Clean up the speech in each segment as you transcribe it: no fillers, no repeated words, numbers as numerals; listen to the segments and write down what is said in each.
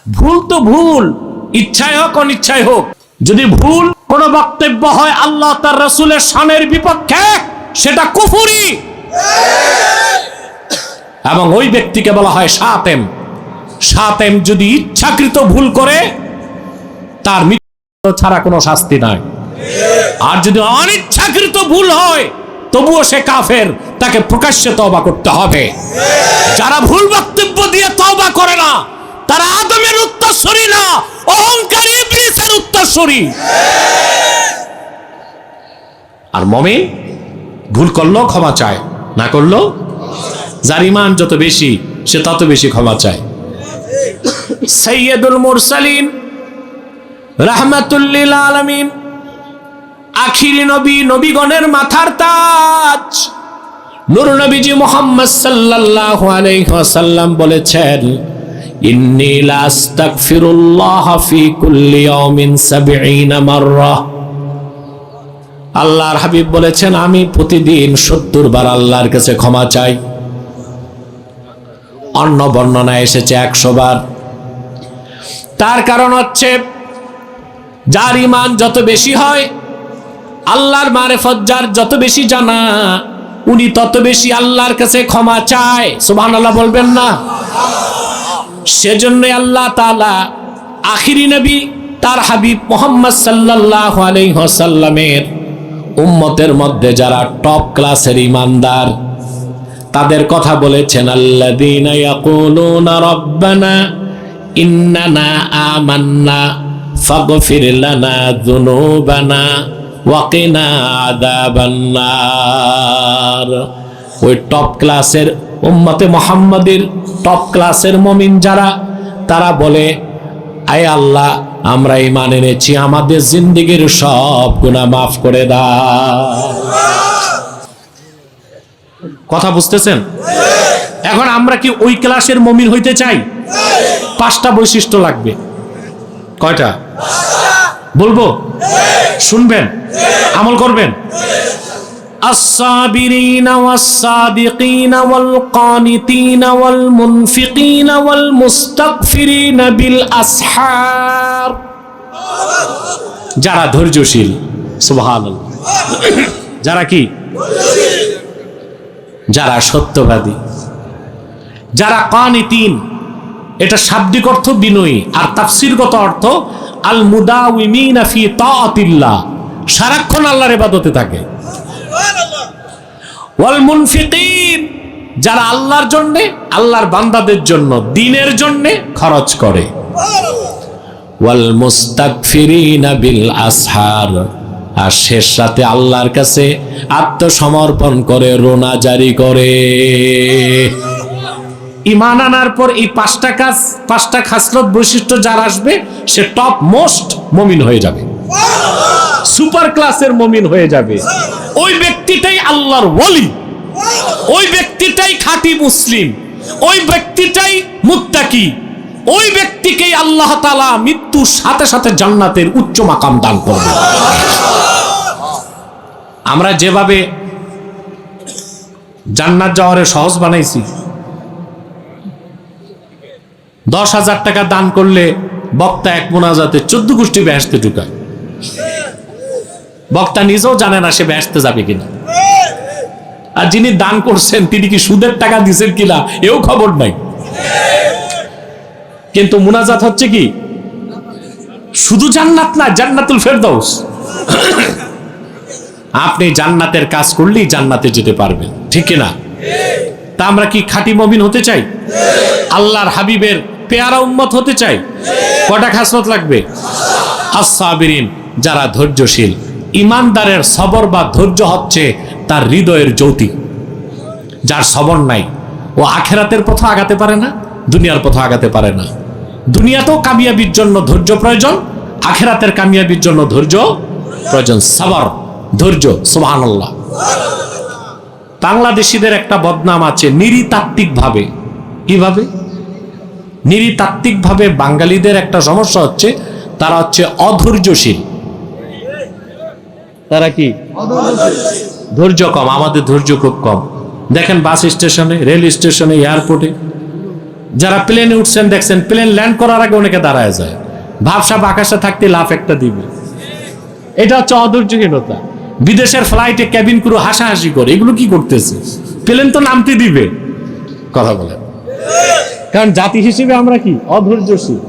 ভুল তো ভুল, ইচ্ছায় হোক অনিচ্ছায় হোক। যদি ভুল কোন বক্তব্য হয় আল্লাহ তার রাসূলের শানের বিপক্ষে, সেটা কুফরি, এবং ওই ব্যক্তিকে বলা হয় শাতেম। শাতেম যদি ইচ্ছাকৃত ভুল করে, তার মৃত্যু ছাড়া কোনো শাস্তি নাই। আর যদি অনিচ্ছাকৃত ভুল হয়, তবুও সে কাফের, তাকে প্রকাশ্যে তওবা করতে হবে। যারা ভুল বক্তব্য দিয়ে তওবা করে না, তারা আদমের উত্তরসূরি না, অহংকারী ইবলিসের উত্তরসূরি। আর মুমিন ভুল করলেও ক্ষমা চায়, না করলেও, যার ঈমান যত বেশি সে তত বেশি ক্ষমা চায়। সাইয়্যিদুল মুরসালিন রাহমাতুল লিল আলামিন, আখিরি নবী, নবীগণের মাথার তাজ নূর নবীজি মুহাম্মদ সাল্লাল্লাহু আলাইহি ওয়াসাল্লাম বলেছেন, ইন্নী লা আস্তাগফিরুল্লাহ ফি কুল্লি ইয়াউমিন ৭০ মাররা। আল্লাহর হাবিব বলেছেন, আমি প্রতিদিন ৭০ বার আল্লাহর কাছে ক্ষমা চাই। অন্য বর্ণনায় এসেছে ১০০ বার। তার কারণ হচ্ছে, যার ঈমান যত বেশি হয়, আল্লাহর মারিফত যার যত বেশি জানা, উনি তত বেশি আল্লাহর কাছে ক্ষমা চায়। সুবহানাল্লাহ বলবেন না? সেজন্য আল্লাহ তাআলা আখিরি নবী তার হাবিব মুহাম্মদ সাল্লাল্লাহু আলাইহি ওয়াসাল্লামের উম্মতের মধ্যে যারা টপ ক্লাসের ঈমানদার, তাদের কথা বলেছেন, আল্লাযীনা ইয়াকুলুনা রাব্বানা ইন্নানা আমান্না ফাগফির লানা যুনুবানা ওয়া কিনা আযাবান নার। ওই টপ ক্লাসের উম্মতে মুহাম্মাদের টপ ক্লাসের মুমিন যারা, তারা বলে, আয় আল্লাহ, আমরা ঈমান এনেছি, আমাদের জিন্দেগীর সব গুনাহ মাফ করে দাও। কথা বুঝতেছেন? এখন আমরা কি ওই ক্লাসের মুমিন হইতে চাই? ৫টা বৈশিষ্ট্য লাগবে। কয়টা বলবো? শুনবেন, আমল করবেন। الصابرين والصادقين والقانتين والمنفقين والمستغفرين بالأسحار। যারা ধৈর্যশীল, সুবহানাল্লাহ, যারা কি, যারা সত্যবাদী, যারা কানিতিন, এটা শাব্দিক অর্থ বিনয়ী, আর তাফসীরগত অর্থ আল মুদাওয়িমিনা ফি তাআতিল্লাহ, সারাক্ষণ আল্লাহর ইবাদতে থাকে। ওয়াল মুনফিকিন, যারা আল্লাহর জন্য, আল্লাহর বান্দাদের জন্য, দ্বীনের জন্য খরচ করে। ওয়াল মুস্তাগফিরিনা বিল আসহার, আর শেষ রাতে আল্লাহর কাছে আত্মসমর্পণ করে, রোনা জারি করে। ঈমান আনার পর এই 5টা কাজ, 5টা খাসলত বৈশিষ্ট্য যার আসবে, সে টপ মোস্ট মুমিন হয়ে যাবে, সুপার ক্লাসের মুমিন হয়ে যাবে। ওই ব্যক্তিটাই আল্লাহর ওয়ালি, ওই ব্যক্তিটাই খাঁটি মুসলিম, ওই ব্যক্তিটাই মুত্তাকি, ওই ব্যক্তিকেই আল্লাহ তাআলা মৃত্যুর সাথে সাথে জান্নাতের উচ্চ মাকাম দান করবে। আমরা যেভাবে জান্নাত যাওয়ারে সহজ বানাইছি, 10,000 টাকা দান করলে বক্তা এক মোনাজাতে 14 গোষ্ঠী বেহেশতে ঢুকায়। বক্তা নিজেও জানে না সে বেহেশতে যাবে কিনা, আর যিনি দান করছেন তিনি কি সুদের টাকা দিয়েছেন কিনা এও খবর নাই। কিন্তু মুনাজাত হচ্ছে কি, শুধু জান্নাত না, জান্নাতুল ফেরদাউস। আপনি জান্নাতের কাজ করলেই জান্নাতে যেতে পারবেন, ঠিক কিনা? তা আমরা কি খাঁটি মুমিন হতে চাই? আল্লাহর হাবিবের পেয়ারা উম্মত হতে চাই? কয়টা খাসলত লাগবে? আস-সাবিরিন, যারা ধৈর্যশীল। ঈমানদারের সবর বা ধৈর্য হচ্ছে তার হৃদয়ের জ্যোতি। যার সবর নাই, ও আখিরাতের পথে আগাতে পারে না, দুনিয়ার পথে আগাতে পারে না। দুনিয়াতেও কামিয়াবির জন্য ধৈর্য প্রয়োজন, আখিরাতের কামিয়াবির জন্য ধৈর্য প্রয়োজন। সবর, ধৈর্য, সুবহানাল্লাহ। বাংলাদেশিদের একটা বদনাম আছে নৃতাত্ত্বিক ভাবে। কিভাবে? নৃতাত্ত্বিক ভাবে বাঙালিদের একটা সমস্যা হচ্ছে, তারা হচ্ছে অধৈর্যশীল। তারা কি ধৈর্য কম, আমাদের ধৈর্য খুব কম। দেখেন বাস স্টেশনে, রেল স্টেশনে, এয়ারপোর্টে যারা প্লেনে উঠছেন দেখছেন, প্লেন ল্যান্ড করার আগে অনেকে দাঁড়ায় যায়, ভাবসাব আকাশে থাকতে লাফ একটা দিবে। এটা হচ্ছে অধৈর্যহীনতা। বিদেশের ফ্লাইটে ক্যাবিন ক্রু হাসাহাসি করে, এগুলো কি করতেছে? প্লেন তো নামতে দিবে। কথা বলে, কারণ জাতি হিসেবে আমরা কি অধৈর্যশীল,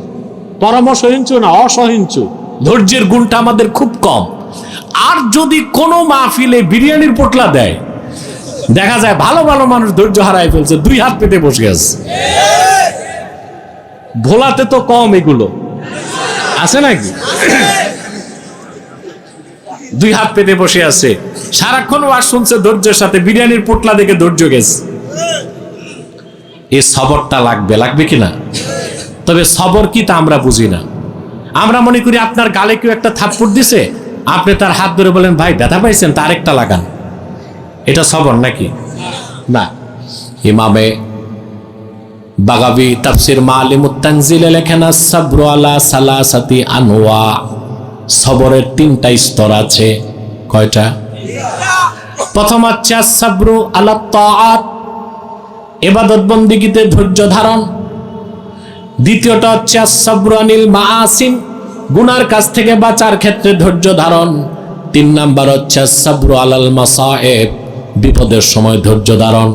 পরামর্শহীনচু না অসহিঞ্চু, ধৈর্যের গুণটা আমাদের খুব কম। আর যদি কোনো মাহফিলে বিরিয়ানির পোটলা দেয়, দেখা যায় ভালো ভালো মানুষ ধৈর্য হারায় ফেলছে, 2 হাত পেতে বসে আছে। ভোলাতে তো কম এগুলো আছে নাকি? 2 হাত পেতে বসে আছে, সারাক্ষণ ওয়াজ শুনছে ধৈর্যের সাথে, বিরিয়ানির পোটলা দেখে ধৈর্য গেছে। এই সবরটা লাগবে, লাগবে কিনা? তবে সবর কি তা আমরা বুঝি না। আমরা মনে করি আপনার গালে কেউ একটা থাপ্পড় দিছে, আপনি তার হাত ধরে বলেন ভাই ব্যথা পাইছেন, তার একটা লাগান। এটা সবর নাকি? না। ইমামে বাগাবী তাফসির মাআলিমুত তানজিলে লেখেন আস-সাবরু আলা সালাসাতি আনওয়া, সবরের 3টা স্তর আছে। কয়টা? প্রথম হচ্ছে আস-সাবরু আলা তাআত, ইবাদত বন্দেগীতে ধৈর্য ধারণ। দ্বিতীয়টা হচ্ছে আস-সাবরু আনিল মাআসিম, গুনার কাছ থেকে বাঁচার ক্ষেত্রে ধৈর্য ধারণ। 3 নাম্বার হচ্ছে আস-সাবরু আলাল মাসায়েব, বিপদের সময় ধৈর্য ধারণ।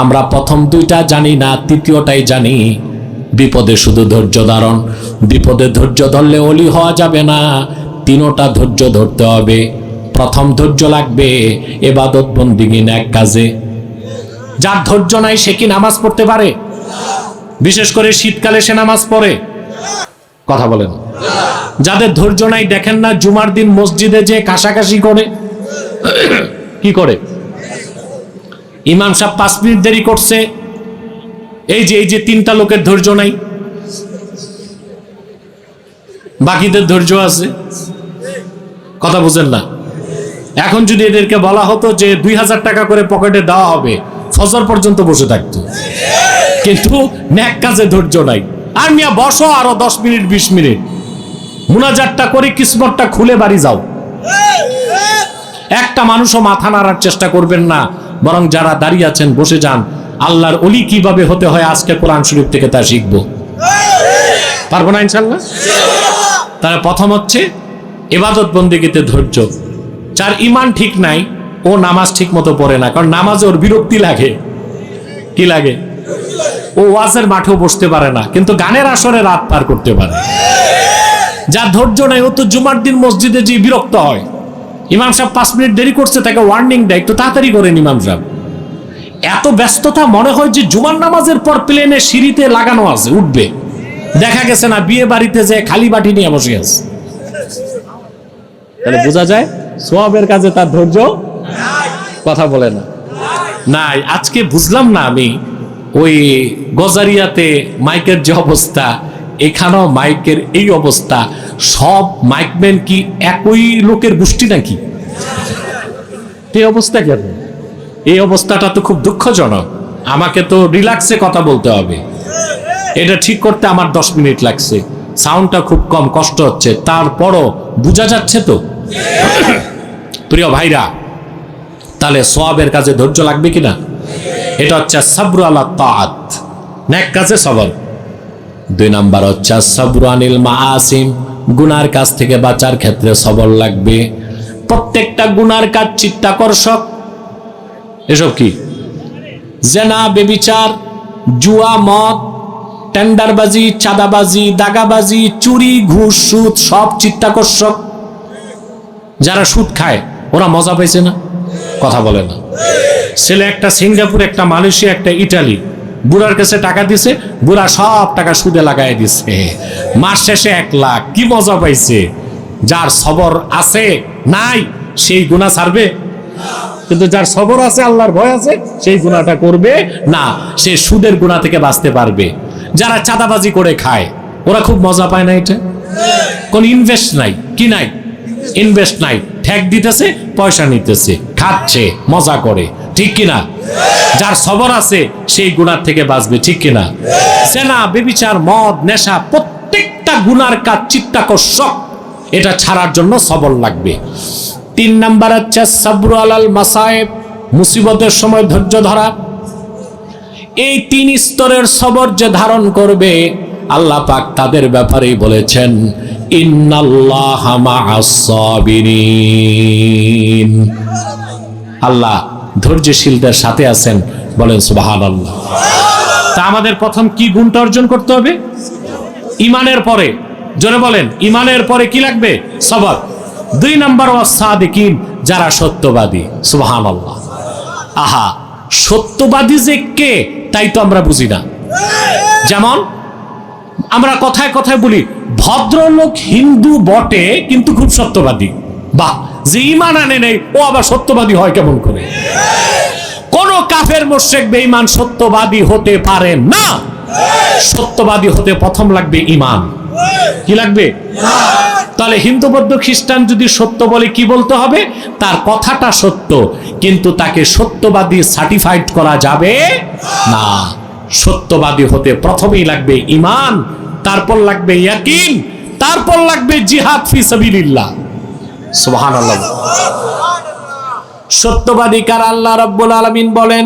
আমরা প্রথম 2টা জানি না, তৃতীয়টাই জানি, বিপদে শুধু ধৈর্য ধারণ। বিপদে ধৈর্য ধরলে ওলি হওয়া যাবে না, 3টা ধৈর্য ধরতে হবে। প্রথম ধৈর্য লাগবে ইবাদত বন্দেগী নেক কাজে। যার ধৈর্য নাই সে কি নামাজ পড়তে পারে? বিশেষ করে শীতকালে সে নামাজ পড়ে? কথা বলেন। যাদের ধৈর্য নাই, দেখেন না জুমার দিন মসজিদে যে কাশাকাশি করে, কি করে? ইমাম সাহেব 5 মিনিট দেরি করছে, এই যে 3টা লোকের ধৈর্য নাই, বাকিদের ধৈর্য আছে। কথা বুঝেন না? এখন যদি এদেরকে বলা হতো যে 2000 টাকা করে পকেটে দেওয়া হবে, ফজর পর্যন্ত বসে থাকতো। কিন্তু নেক কাজে ধৈর্য নাই। আর মিয়া বসো আরো 10 মিনিট 20 মিনিট, মুনাজাতটা করে কিসমতটা খুলে বাড়ি যাও। একটা মানুষও মাথা নাড়ার চেষ্টা করবেন না, বরং যারা দাঁড়িয়ে আছেন বসে যান। আল্লাহর ওলি কিভাবে হতে হয় আজকে কোরআন শরীফ থেকে তা শিখবো। পারবো না ইনশাআল্লাহ? তাহলে প্রথম হচ্ছে ইবাদত বন্দেগীতে ধৈর্য। যার ঈমান ঠিক নাই, ও নামাজ ঠিক মতো পড়ে না, কারণ নামাজে ওর বিরক্তি লাগে। কি লাগে? ও ওয়াজের মাঠেও বসতে পারে না, কিন্তু গানের আসরে রাত পার করতে পারে। যার ধৈর্য নাই, ও তো জুমার দিন মসজিদে যে বিরক্ত হয়। ইমাম সাহেব 5 মিনিট দেরি করছে, তাকে ওয়ার্নিং দেয় একটু তাড়াতাড়ি করেন ইমাম সাহেব। এত ব্যস্ততা, মনে হয় যে জুমার নামাজের পর প্লেনে সিঁড়িতে লাগানো আছে, উঠবে। দেখা গেছে না বিয়ে বাড়িতে যে খালি বাটি নিয়ে বসে আছে। তাহলে বোঝা যায় সওয়াবের কাজে তার ধৈর্য কথা বলে না। নাই, আজকে বুঝলাম না আমি, ওই গজারিয়াতে মাইকের যে অবস্থা, এখানেও মাইকের এই অবস্থা। সব মাইকম্যান কি একই লোকের গোষ্ঠী নাকি? এই অবস্থা কেন? এই অবস্থাটা তো খুব দুঃখজনক। আমাকে তো রিল্যাক্সে কথা বলতে হবে, এটা ঠিক করতে আমার 10 মিনিট লাগছে। সাউন্ডটা খুব কম, কষ্ট হচ্ছে, তারপরও বোঝা যাচ্ছে তো। প্রিয় ভাইরা, তাহলে সওয়াবের কাজে ধৈর্য লাগবে কিনা? এটা হচ্ছে সাবরু আলা তাআত, নেক কাজে সবর। 2 নাম্বার হচ্ছে সাবরু আনিল মাআসিম, গুনার কাজ থেকে বাঁচার ক্ষেত্রে সবর লাগবে। প্রত্যেকটা গুনার কাজ চিত্তাকর্ষক। এসব কি? জেনা, বেবিচার, জুয়া, মদ, টেন্ডারবাজি, চাঁদাবাজি, দাগাবাজি, চুরি, ঘুষ, সুদ, সব চিত্তাকর্ষক। যারা সুদ খায় ওরা মজা পাইছে না? কথা বলে না। ছেলে একটা সিঙ্গাপুর, একটা মালয়েশিয়া, একটা ইটালি, বুড়ার কাছে টাকা দিছে, বুড়া সব টাকা সুদে লাগাই দিছে, মাস শেষে 1 লাখ। কি মজা পাইছে? যার সবর আছে নাই সেই গুনাহ ছাড়বে, কিন্তু যার সবর আছে, আল্লাহর ভয় আছে, সেই গুনাহটা করবে না, সে সুদের গুনাহ থেকে বাঁচতে পারবে। যারা চাঁদাবাজি করে খায় ওরা খুব মজা পায় না। এটা কোন ইনভেস্ট নাই, কি নাই? ইনভেস্ট নাই, ঠেক দিতেছে, পয়সা নিতেছে, খাচ্ছে, মজা করে, ঠিক কিনা? যার সবর আছে সেই গুনার থেকে বাঁচবে, ঠিক কিনা? জেনা, ব্যভিচার, মদ, নেশা, প্রত্যেকটা গুনার কাজ চিত্তাকর্ষক, এটা ছাড়ার জন্য সবর লাগবে। 3 নাম্বার হচ্ছে সাবরু আলাল মাসায়েব, মুসিবতের সময় ধৈর্য ধরা। এই 3 স্তরের সবর যে ধারণ করবে, আল্লাহ পাক তাদের ব্যাপারেই বলেছেন ইন্নাল্লাহা মাআস সাবিরিন। আল্লাহ ধৈর্যশীলদের সাথে আছেন, বলেন সুবহানাল্লাহ। তা আমাদের প্রথম কি গুণটা অর্জন করতে হবে? ঈমানের পরে, জোরে বলেন, ঈমানের পরে কি লাগবে? সবর। 2 নাম্বার ওয়াস-সাদিকিন, যারা সত্যবাদী। সুবহানাল্লাহ। আহা, সত্যবাদী যে কে তাই তো আমরা বুঝি না। যেমন আমরা কথায় কথায় বলি ভদ্রলোক হিন্দু বটে কিন্তু খুব সত্যবাদী। বাহ, যে ঈমান আনে নেই ও আবার সত্যবাদী হয় কেমন করে? কোন কাফের মুশরিক বেঈমান সত্যবাদী হতে পারে না। সত্যবাদী হতে প্রথম লাগবে ঈমান। কি লাগবে? তাহলে হিন্দু বৌদ্ধ খ্রিস্টান যদি সত্য বলে কি বলতে হবে? তার কথাটা সত্য, কিন্তু তাকে সত্যবাদী সার্টিফাইড করা যাবে না। সত্যবাদী হতে প্রথমেই লাগবে ঈমান, তারপর লাগবে ইয়াকিন, তারপর লাগবে জিহাদ ফি সাবিলিল্লাহ। সুবহানাল্লাহ। সত্যবাদী কারা? আল্লাহ রাব্বুল আলামিন বলেন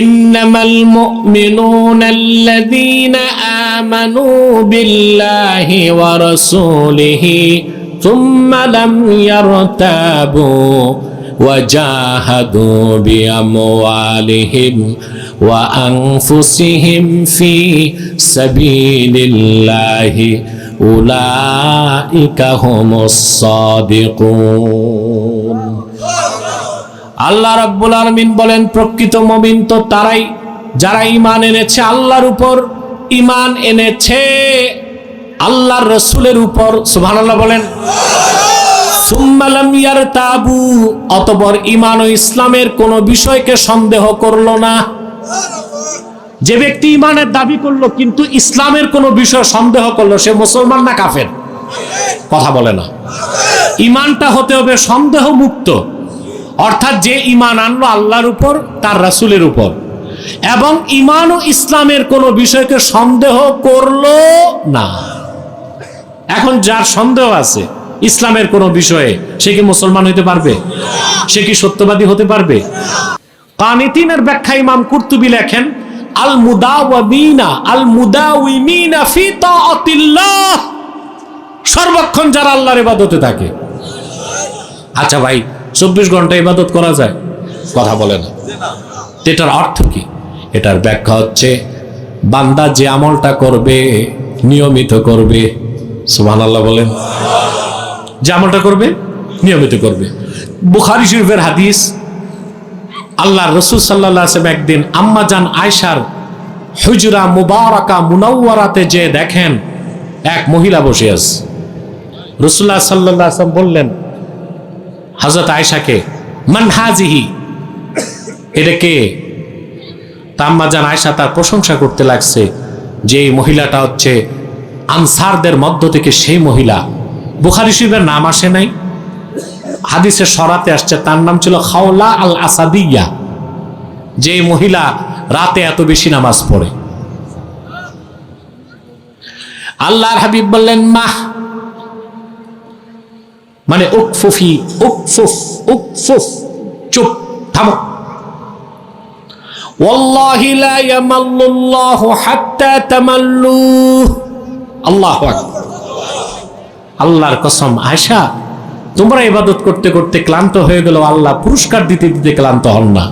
ইন্নামাল মুমিনুনাল্লাযীনা আমানু বিল্লাহি ওয়া রাসূলিহি থুম্মা লাম ইয়ারতাবু ওয়া জাহাদু বিআমওয়ালিহিম ওয়া আনফুসিহিম ফি সাবিলিল্লাহি উলাইকা হুমুস সাদিকুন। আল্লাহ রাব্বুল আলামিন বলেন প্রকৃত মুমিন তো তারাই যারা ঈমান এনেছে আল্লাহর উপর, ঈমান এনেছে আল্লাহর রাসূলের উপর। সুবহানাল্লাহ বলেন। সুম্মা লাম ইয়ারতাবু, অতঃপর ঈমান ও ইসলামের কোন বিষয়কে সন্দেহ করলো না। যে ব্যক্তি ঈমানের দাবি করলো কিন্তু ইসলামের কোন বিষয় সন্দেহ করলো, সে মুসলমান না কাফের? কথা বলে না। ঈমানটা হতে হবে সন্দেহ মুক্ত, অর্থাৎ যে ঈমান আনলো আল্লাহর উপর, তার রাসূলের উপর, এবং ঈমান ও ইসলামের কোন বিষয়কে সন্দেহ করলো না। এখন যার সন্দেহ আছে ইসলামের কোন বিষয়ে, সে কি মুসলমান হতে পারবে? সে কি সত্যবাদী হতে পারবে? কানিতিনের ব্যাখ্যা ইমাম কুরতুবী লেখেন আল মুদাওয়িমিনা ফি তাআতিল্লাহ, সর্বক্ষণ যারা আল্লাহর ইবাদতে থাকে। আচ্ছা ভাই, 24 ঘন্টা ইবাদত করা যায়? কথা বলে না। এটার অর্থ কি? এটার ব্যাখ্যা হচ্ছে বান্দা যে আমলটা করবে নিয়মিত করবে। সুবহানাল্লাহ বলেন। যে আমলটা করবে নিয়মিত করবে। বুখারী শরীফের হাদিস, আল্লাহর রাসূল সাল্লাল্লাহু আলাইহি ওয়াসাল্লাম একদিন আম্মা জান আয়েশার হুজরা মুবারাকা মুনাওয়ারাতে যে দেখেন এক মহিলা বসে আছে। রাসূলুল্লাহ সাল্লাল্লাহু আলাইহি ওয়াসাল্লাম বললেন হযরত আয়েশাকে, মান হাজিহি, এটা কে? আম্মা জান আয়েশা তার প্রশংসা করতে লাগছে যে এই মহিলাটা হচ্ছে আনসারদের মধ্য থেকে সেই মহিলা। বুখারী শরীফের নাম আসে নাই, হাদিসের সরাতে আসছে তার নাম ছিল খাওলা আল আসাদিয়া, যে মহিলা রাতে এত বেশি নামাজ পড়ে। আল্লাহর হাবিব বললেন মাহ, মানে উকফুফি, উকফুফ, উকফুফ, চুপ, থামো। ওয়াল্লাহি লা ইয়ামাল্লুল্লাহু হাত্তা তামাল্লু। আল্লাহু আকবার। আল্লাহর কসম আয়েশা, তোমরা ইবাদত করতে করতে ক্লান্ত হয়ে গেল, আল্লাহ পুরস্কার দিতে দিতে ক্লান্ত হন না।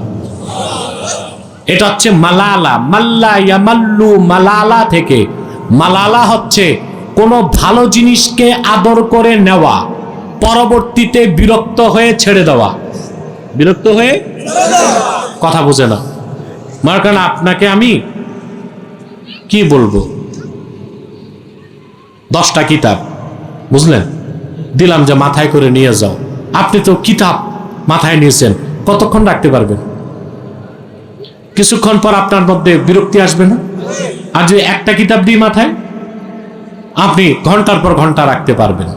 এটা হচ্ছে মালালা, মাল্লা ইয়ামাল্লু, মালালা থেকে। মালালা হচ্ছে কোনো ভালো জিনিসকে আদর করে নেওয়া, পরবর্তীতে বিরক্ত হয়ে ছেড়ে দেওয়া। বিরক্ত হয়ে কথা বুঝে না। মার কারণ আপনাকে আমি কি বলবো, 10টা কিতাব বুঝলেন দিলাম যে মাথায় করে নিয়ে যাও, আপনি তো কিতাব মাথায় নিয়েছেন, কতক্ষণ রাখতে পারবেন? কিছুক্ষণ পর আপনার মধ্যে বিরক্তি আসবে না? আর যে একটা কিতাব দিয়ে মাথায়, আপনি ঘন্টার পর ঘন্টা রাখতে পারবেন।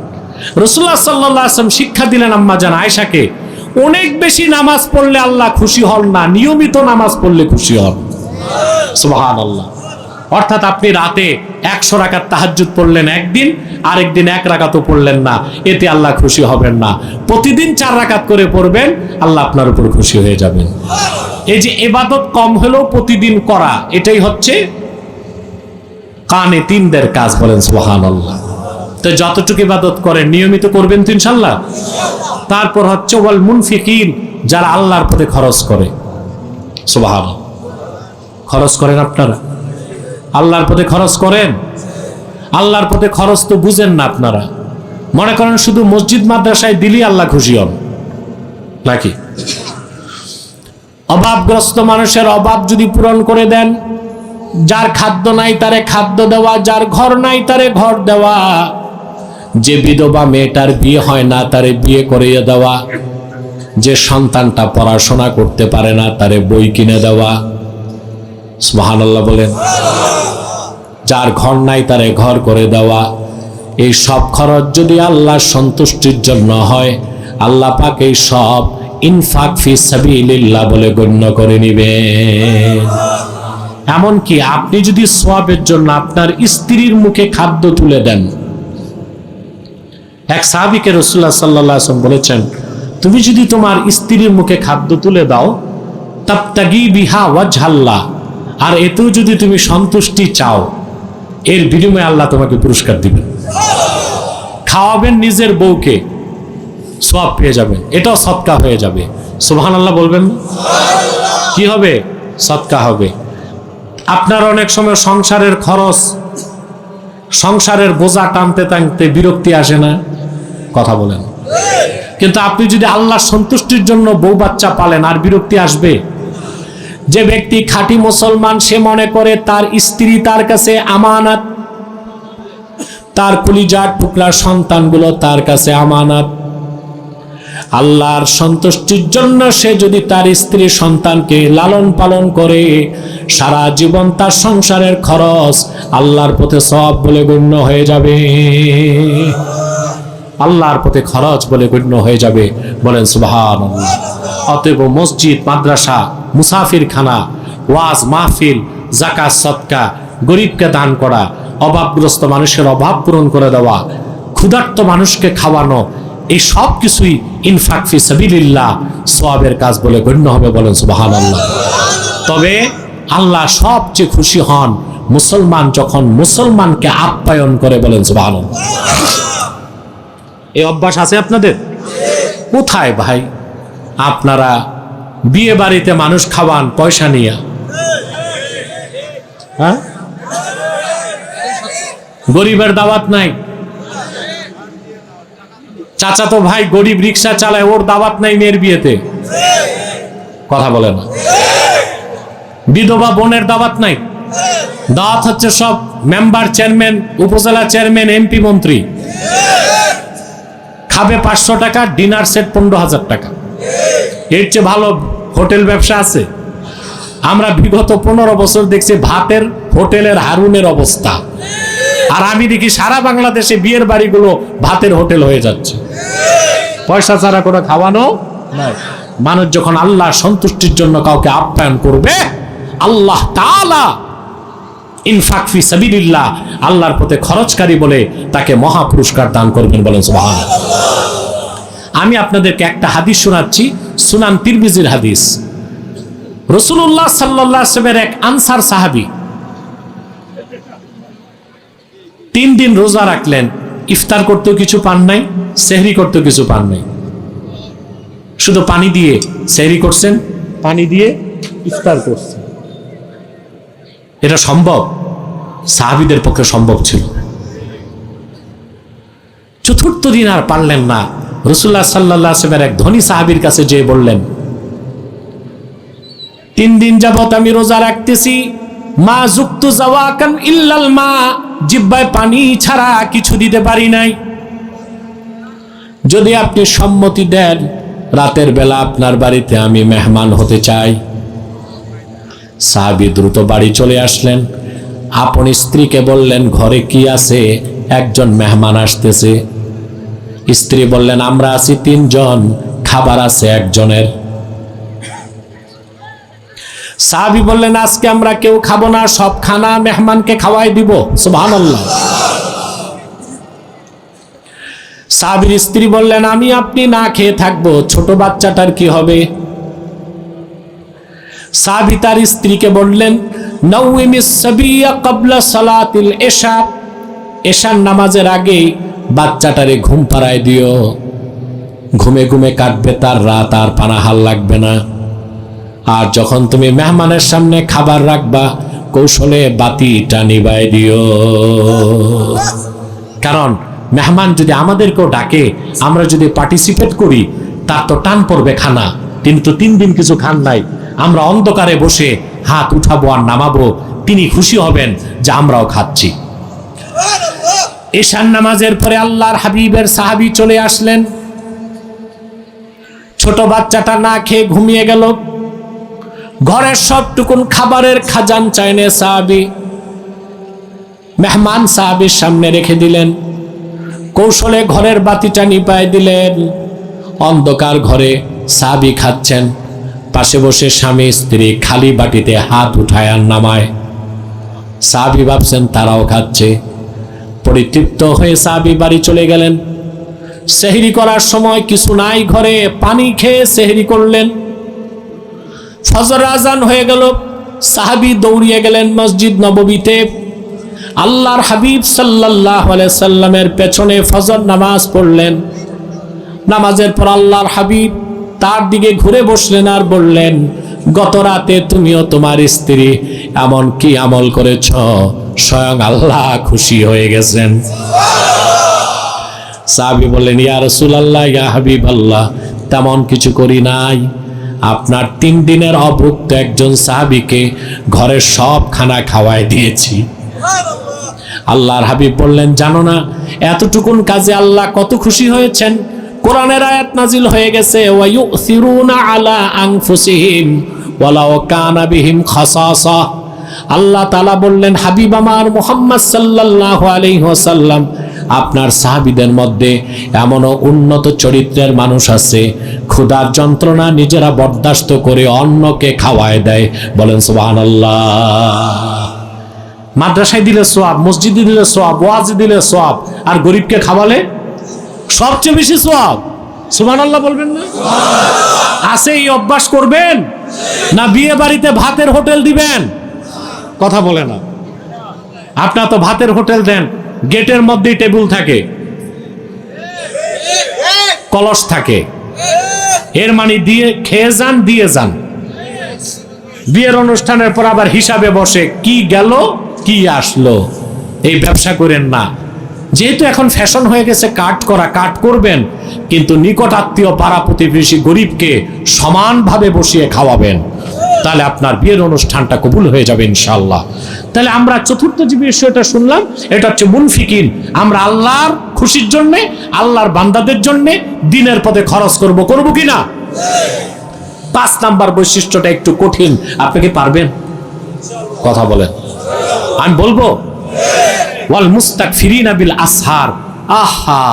রাসূলুল্লাহ সাল্লাল্লাহু আলাইহি ওয়াসাল্লাম শিক্ষা দিলেন আম্মা জান আয়েশাকে, অনেক বেশি নামাজ পড়লে আল্লাহ খুশি হন না, নিয়মিত নামাজ পড়লে খুশি হন। সুবহানাল্লাহ। অর্থাৎ আপনি রাতে 100 রাকাত তাহাজ্জুদ পড়লেন একদিন, আরেকদিন 1 রাকাতও পড়লেন না, এতে আল্লাহ খুশি হবেন না। প্রতিদিন 4 রাকাত করে পড়বেন, আল্লাহ আপনার উপর খুশি হয়ে যাবেন। এই যে ইবাদত কম হলেও প্রতিদিন করা, এটাই হচ্ছে কানেতিনদের কাজ। বলেন সুবহানাল্লাহ। তো যতটুকু ইবাদত করেন নিয়মিত করবেন তো ইনশাআল্লাহ। তারপর হচ্ছে ওয়াল মুনফিকিন, যারা আল্লাহর পথে খরচ করে। সুবহানাল্লাহ। খরচ করেন আপনারা? আল্লাহর পথে খরচ করেন? আল্লাহর পথে খরচ তো বুঝেন না আপনারা। মনে করেন শুধু মসজিদ মাদ্রাসায় দিলেই আল্লাহ খুশি হন নাকি? অভাবগ্রস্ত মানুষের অভাব যদি পূরণ করে দেন, যার খাদ্য নাই তারে খাদ্য দেওয়া, যার ঘর নাই তারে ঘর দেওয়া, যে বিধবা মেয়েটার বিয়ে হয় না তারে বিয়ে করিয়ে দেওয়া, যে সন্তানটা পড়াশোনা করতে পারে না তারে বই কিনে দেওয়া। সুবহানাল্লাহ বলেন। যার ঘর নাই তারে ঘর করে দেওয়া। এই সব খরচ যদি আল্লাহর সন্তুষ্টির জন্য হয়, আল্লাহ পাক এই সব ইনফাক ফি সাবিলিল্লাহ বলে গণ্য করে নিবেন। এমনকি আপনি যদি সওয়াবের জন্য আপনার স্ত্রীর মুখে খাদ্য তুলে দেন, এক সাহাবীকে রাসূলুল্লাহ সাল্লাল্লাহু আলাইহি ওয়াসাল্লাম বলেছেন, তুমি যদি তোমার স্ত্রীর মুখে খাদ্য তুলে দাও, তাবতাগি বিহা ওয়াজহাল্লাহ, আর এতেও যদি তুমি সন্তুষ্টি চাও, এর বিনিময়ে আল্লাহ তোমাকে পুরস্কার দিবেন। খাওয়াবেন নিজের বউকে, সওয়াব পেয়ে যাবেন, এটাও সদকা হয়ে যাবে। সুবহানাল্লাহ বলবেন। কি হবে? সদকা হবে। আপনার অনেক সময় সংসারের খরচ, সংসারের বোঝা টানতে টানতে বিরক্তি আসে না? কথা বলেন। কিন্তু আপনি যদি আল্লাহর সন্তুষ্টির জন্য বউ বাচ্চা পালেন, আর বিরক্তি আসবে? যে ব্যক্তি খাঁটি মুসলমান, সে মনে করে তার স্ত্রী তার কাছে আমানত, তার কলিজার টুকরা সন্তানগুলো তার কাছে আমানত। আল্লাহর সন্তুষ্টির জন্য সে যদি তার স্ত্রী সন্তানকে লালন পালন করে, সারা জীবন তার সংসারের খরচ আল্লাহর পথে সওয়াব বলে গণ্য হয়ে যাবে। আল্লাহর পথে খরচ বলে গণ্য হয়ে যাবে। বলেন সুবহানাল্লাহ। অতএব মসজিদ, মাদ্রাসা, মুসাফিরখানা, ওয়াজ মাহফিল, যাকাত, সদকা, গরিবকে দান করা, অভাবগ্রস্ত মানুষের অভাব পূরণ করে দেওয়া, ক্ষুধার্ত মানুষকে খাওয়ানো, এই সব কিছুই ইনফাক ফি সাবিলিল্লাহ সওয়াবের কাজ বলে গণ্য হবে। বলেন সুবহানাল্লাহ। তবে আল্লাহ সবচেয়ে খুশি হন মুসলমান যখন মুসলমানকে আপ্যায়ন করে। বলেন সুবহানাল্লাহ। এই অভ্যাস আছে আপনাদের? কোথায় ভাই? আপনারা বিয়ে বাড়িতে মানুষ খাওয়ান পয়সা নিয়ে, হ্যাঁ? গরিবের দাওয়াত নাই। চাচাতো ভাই গরিব রিক্সা চালায়, ওর দাওয়াত নাই মেয়ের বিয়েতে। কথা বলে না। বিধবা বোনের দাওয়াত নাই। দাওয়াত হচ্ছে সব মেম্বার, চেয়ারম্যান, উপজেলা চেয়ারম্যান, এমপি, মন্ত্রী। খাবে 500 টাকা, ডিনার সেট 15,000 টাকা। এর চেয়ে ভালো হোটেল ব্যবসা আছে? আমরা বিগত 15 বছর দেখছি ভাতের হোটেলের হারুনের অবস্থা, আর আমি দেখি সারা বাংলাদেশে বিয়ের বাড়িগুলো ভাতের হোটেল হয়ে যাচ্ছে। পয়সা ছাড়া কোনো খাওয়ানো নাই। মানুষ যখন আল্লাহর সন্তুষ্টির জন্য কাউকে আপ্যায়ন করবে, আল্লাহ তাআলা ইনফাক ফি সাবিলিল্লাহ, আল্লাহর পথে খরচকারী বলে তাকে মহা পুরস্কার দান করবেন। বলেন সুবহানাল্লাহ। আমি আপনাদেরকে একটা হাদিস শোনাচ্ছি, সুনান তিরমিজির হাদিস। রাসূলুল্লাহ সাল্লাল্লাহু আলাইহি ওয়াসাল্লামের এক আনসার সাহাবী 3 দিন রোজা রাখলেন, ইফতার করতেও কিছু পান নাই, সেহরি করতেও কিছু পান নাই, শুধু পানি দিয়ে সেহরি করছেন, পানি দিয়ে ইফতার করছেন। এটা সম্ভব? সাহাবীদের পক্ষে সম্ভব ছিল। 4র্থ দিন আর পারলেন না। রাসূলুল্লাহ সাল্লাল্লাহু আলাইহি ওয়াসাল্লামের এক ধনী সাহাবীর কাছে যেয়ে বললেন, 3 দিন যাবত আমি রোজা রাখতেছি, মা যুক্তু জাওয়াকান ইল্লাল মা, জিহ্বায় পানি ছাড়া কিছু দিতে পারি নাই। যদি আপনি সম্মতি দেন, রাতের বেলা আপনার বাড়িতে আমি মেহমান হতে চাই। সাহাবী দ্রুত বাড়ি চলে আসলেন, আপন স্ত্রীকে বললেন, ঘরে কি আছে? একজন মেহমান আসতেছে। স্ত্রী বললেন, আমরা আছি 3 জন, খাবার আছে একজনের। সাহাবী বললেন, আজকে আমরা কেউ খাবো না, সব খানা মেহমানকে খাওয়াই দিব। সুবহানাল্লাহ। সাহাবীর স্ত্রী বললেন, আমি আপনি না খেয়ে থাকবো, ছোট বাচ্চাটার কি হবে? সাহাবী তার স্ত্রীকে বললেন, নাউমিস সাবিয়া ক্বাবলা সালাতিল ইশা, এশার নামাজের আগে বাচ্চাটারে ঘুম পাড়ায় দিও, ঘুমে ঘুমে কাটবে তার রাত, আর পানাহার লাগবে না। আর যখন তুমি মেহমানের সামনে খাবার রাখবা, কৌশলে বাতিটা নিভাই দিও, কারণ মেহমান যদি আমাদেরকেও ডাকে, আমরা যদি পার্টিসিপেট করি, তার তো টান পড়বে খানা। তিনি তো 3 দিন কিছু খান নাই, আমরা অন্ধকারে বসে হাত উঠাবো আর নামাবো, তিনি খুশি হবেন যে আমরাও খাচ্ছি। এশার নামাজের পরে আল্লাহর হাবিবের সাহাবী চলে আসলেন। ছোট বাচ্চাটা না খেয়ে ঘুমিয়ে গেল। ঘরের সবটুকুন খাবারের খাজান চাইনে সাহাবী মেহমান সাহাবীর সামনে রেখে দিলেন। কৌশলে ঘরের বাতিটা নিভায় দিলেন। অন্ধকার ঘরে সাহাবী খাচ্ছেন, পাশে বসে স্বামী স্ত্রী খালি বাটিতে হাত উঠায় আর নামায়। সাহাবী ভাবছেন তারাও খাচ্ছে। পরিতৃপ্ত হয়ে সাহাবী বাড়ি চলে গেলেন। সেহরি করার সময় কিছু নাই ঘরে, পানি খেয়ে সেহরি করলেন। ফজর আজান হয়ে গেল। সাহাবী দৌড়িয়ে গেলেন মসজিদ নববীতে। আল্লাহর হাবিব সাল্লাল্লাহু আলাইহি সাল্লামের পেছনে ফজর নামাজ পড়লেন। নামাজের পর আল্লাহর হাবিব তার দিকে ঘুরে বসলেন আর বললেন, গত রাতে তুমিও তোমার স্ত্রী এমন কি আমল করেছ, স্বয়ং আল্লাহ খুশি হয়ে গেছেন। সাহাবী বললেন, ইয়া রাসূলুল্লাহ, ইয়া হাবিবাল্লাহ, তেমন কিছু করি নাই। আপনার 3 দিনের অভুক্ত একজন সাহাবীকে ঘরের সব খানা খাওয়াই দিয়েছি। আল্লাহর হাবিব বললেন, জানো না এতটুকুন কাজে আল্লাহ কত খুশি হয়েছেন? কোরআনের আয়াত নাজিল হয়ে গেছে, ওয়া ইউসিরুনা আলা আনফুসিহিম ওয়ালাউ কানা বিহিম খাসাসা। আল্লাহ তাআলা বললেন, হাবিব আমার মুহাম্মদ সাল্লাল্লাহু আলাইহি ওয়াসাল্লাম, আপনার সাহাবীদের মধ্যে এমনও উন্নত চরিত্রের মানুষ আছে, ক্ষুধার যন্ত্রণা নিজেরা বরদাস্ত করে অন্যকে খাওয়ায় দেয়। বলেন সুবহানাল্লাহ। মাদ্রাসায় দিলে সওয়াব, মসজিদে দিলে সওয়াব, ওয়াজে দিলে সওয়াব, আর গরিবকে খাওয়ালে সবচেয়ে বেশি সওয়াব। সুবহানাল্লাহ বলবেন না? আছে এই অভ্যাস করবেন না বিয়ে বাড়িতে ভাতের হোটেল দিবেন? কথা বলে না। আপনার তো ভাতের হোটেল দেন, গেটের মধ্যেই টেবিল থাকে, কলস থাকে, এর মানে দিয়ে খেয়ে যান, দিয়ে যান। বিয়ের অনুষ্ঠানের পর আবার হিসাবে বসে, কি গেল কি আসলো। এই ব্যবসা করেন না। যেহেতু এখন ফ্যাশন হয়ে গেছে কাট করা, কাট করবেন, কিন্তু নিকট আত্মীয় পাড়া প্রতিবেশী গরিবকে সমানভাবে বসিয়ে খাওয়াবেন, তাহলে আপনার বিয়ের অনুষ্ঠানটা কবুল হয়ে যাবে ইনশাআল্লাহ। তাহলে আমরা চতুর্থ যে বিষয়টা শুনলাম, এটা হচ্ছে মুনফিকিন। আমরা আল্লাহর খুশির জন্য, আল্লাহর বান্দাদের জন্য দিনের পথে খরচ করব কি না? 5 নাম্বার বৈশিষ্ট্যটা একটু কঠিন, আপনি কি পারবেন? কথা বলেন, আমি বলবো। ওয়াল মুস্তাগফিরিনা বিল আসহার। আহা,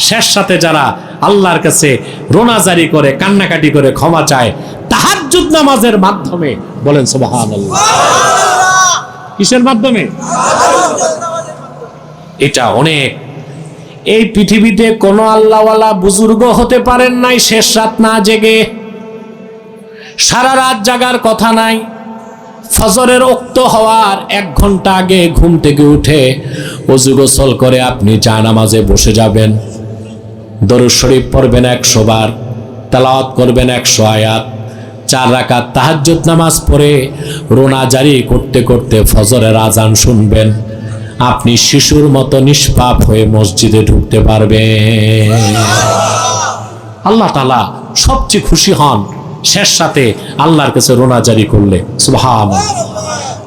শেষ সাথে যারা আল্লাহর কাছে রোনাজারি করে, কান্নাকাটি করে ক্ষমা চায় তাহাজ্জুদ নামাজের মাধ্যমে। বলেন সুবহানাল্লাহ। কিসের মাধ্যমে? এটা অনেক। এই পৃথিবীতে কোন আল্লাহওয়ালা বুজুর্গ হতে পারেন নাই শেষ রাত না জেগে। সারা রাত জাগার কথা নাই। ফজরের ওক্ত হওয়ার 1 ঘন্টা আগে ঘুম থেকে উঠে ওযু গোসল করে আপনি জানামাজে বসে যাবেন। দরুদ শরীফ পড়বেন 100 বার, তেলাওয়াত করবেন 100 আয়াত, 4 রাকাত তাহাজ্জুদ নামাজ পড়ে রোনা জারি করতে করতে ফজরের আজান শুনবেন। আপনি শিশুর মতো নিষ্পাপ হয়ে মসজিদে ঢুকতে পারবেন। আল্লাহ তাআলা সবচেয়ে খুশি হন শেষ সাথে আল্লাহর কাছে রোনা জারি করলে। সুবহানাল্লাহ।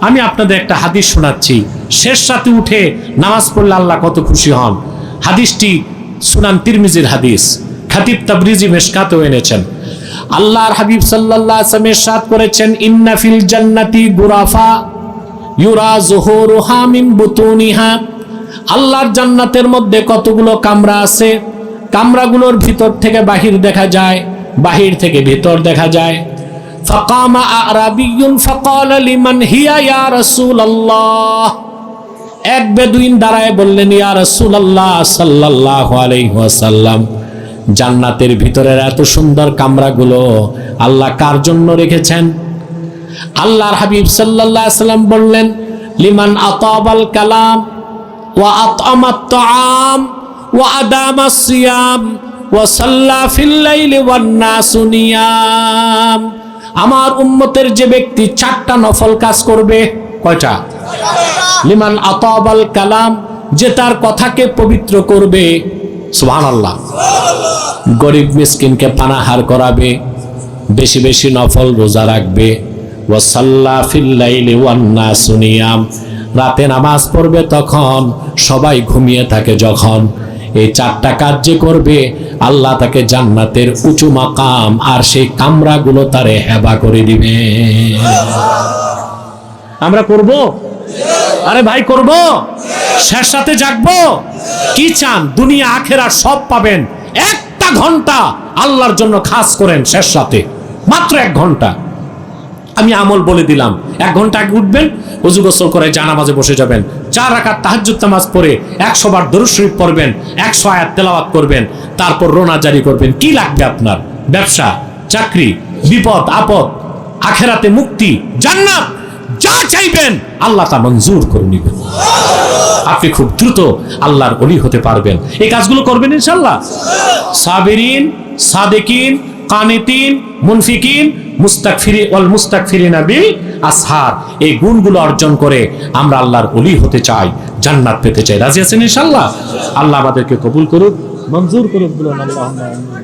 আমি আপনাদের একটা হাদিস শোনাচ্ছি, শেষ রাতে উঠে নামাজ পড়লে আল্লাহ কত খুশি হন। হাদিসটি সুনান তিরমিজির হাদিস, খাতিব তাবরিজি মিশকাতেও এনেছেন। আল্লাহর হাবিব সাল্লাল্লাহু আলাইহি ওয়াসাল্লাম ইরশাদ করেছেন, ইন্না ফিল জান্নাতি গুরাফা ইউরা যুহুরুহা মিন বুতুনিহা। আল্লাহর জান্নাতের মধ্যে কতগুলো কামরা আছে, কামরাগুলোর ভিতর থেকে বাহির দেখা যায়, বাহির থেকে ভিতর দেখা যায়। ফাকামা আরাবিয়্যুন ফাকালা লিমান হিয়া ইয়া রাসূলুল্লাহ। এক বেদুইন দাঁড়ায় বললেন, ইয়া রাসূলুল্লাহ সাল্লাল্লাহু আলাইহি ওয়াসাল্লাম, জান্নাতের ভিতরের এত সুন্দর কামরাগুলো আল্লাহ কার জন্য রেখেছেন? আল্লাহর হাবিব সাল্লাল্লাহু আলাইহি ওয়াসাল্লাম বললেন, লিমান আতাবাল কালাম ওয়া আতআমাত তাআম ওয়া আদামাস সিয়াম ওয়া সাল্লা ফিল লাইলি ওয়ান নাসু নিয়াম। আমার উম্মতের যে ব্যক্তি 4টা নফল কাজ করবে, কয়টা? লিমান আতাবাল কালাম, যে তার কথাকে পবিত্র করবে, সুবহানাল্লাহ, গরিব মিসকিনকে পানাহার করাবে, বেশি বেশি নফল রোজা রাখবে, ওয়া সাল্লা ফিল লাইলি ওয়ান নাসু নিয়াম, রাতে নামাজ পড়বে তখন সবাই ঘুমিয়ে থাকে যখন। এই 4টা কাজ যে করবে, আল্লাহ তাকে জান্নাতের উঁচু মাকাম আর সেই কামরাগুলো তারে হেবা করে দিবে। আমরা করব? আরে ভাই করব, শেষ রাতে জাগবো। কি চান? দুনিয়া আখেরাত সব পাবেন। 1টা ঘন্টা আল্লাহর জন্য খাস করেন শেষ রাতে, মাত্র 1 ঘন্টা। আমি আমল বলে দিলাম, 1 ঘন্টা আগে উঠবেন, ওযু গোসল করে জানামাজে বসে যাবেন, 4 রাকাত তাহাজ্জুদ নামাজ পড়ে 100 বার দরুদ শরীফ পড়বেন, 100 আয়াত তেলাওয়াত করবেন, তারপর রোনা জারি করবেন। কি লাগবে আপনার? ব্যবসা, চাকরি, বিপদ আপদ, আখেরাতে মুক্তি, জান্নাত, যা চাইবেন আল্লাহ তা মঞ্জুর করে নেবেন। আপনি খুব দ্রুত আল্লাহর ওলি হতে পারবেন। এই কাজগুলো করবেন ইনশাআল্লাহ। সাবিরিন, সাদিকিন, কানিতিন, মুনফিকিন, মুস্তাগফিরিনা বিল আসহার, এই গুণগুলো অর্জন করে আমরা আল্লাহর ওলি হতে চাই, জান্নাত পেতে চাই। রাজি আছেন ইনশাআল্লাহ? আল্লাহ আমাদেরকে কবুল করুক, মঞ্জুর করুক, বলুন আল্লাহুম্মা আমিন।